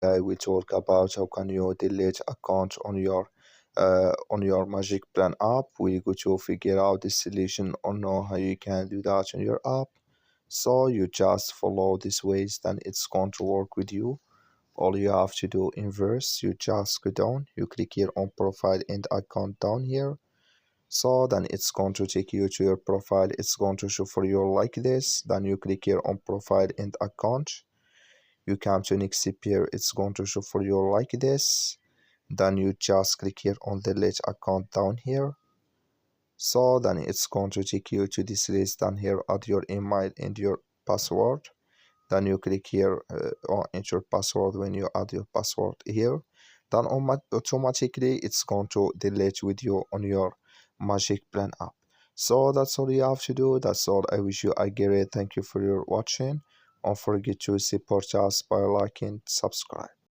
I will talk about how can you delete account on your Magicplan app. We go to figure out the solution or know how you can do that on your app. So you just follow these ways, then it's going to work with you. All you have to do inverse, you just go down, you click here on profile and account down here. So then it's going to take you to your profile. It's going to show for you like this. Then you click here on profile and account. You come to next step here. It's going to show for you like this. Then you just click here on delete account down here. So then it's going to take you to this list down here. Add your email and your password. Then you click here on enter password. When you add your password here, then automatically it's going to delete with you on your Magicplan app. So that's all you have to do. That's all. I wish you a great thank you for your watching. Don't forget to support us by liking, subscribe.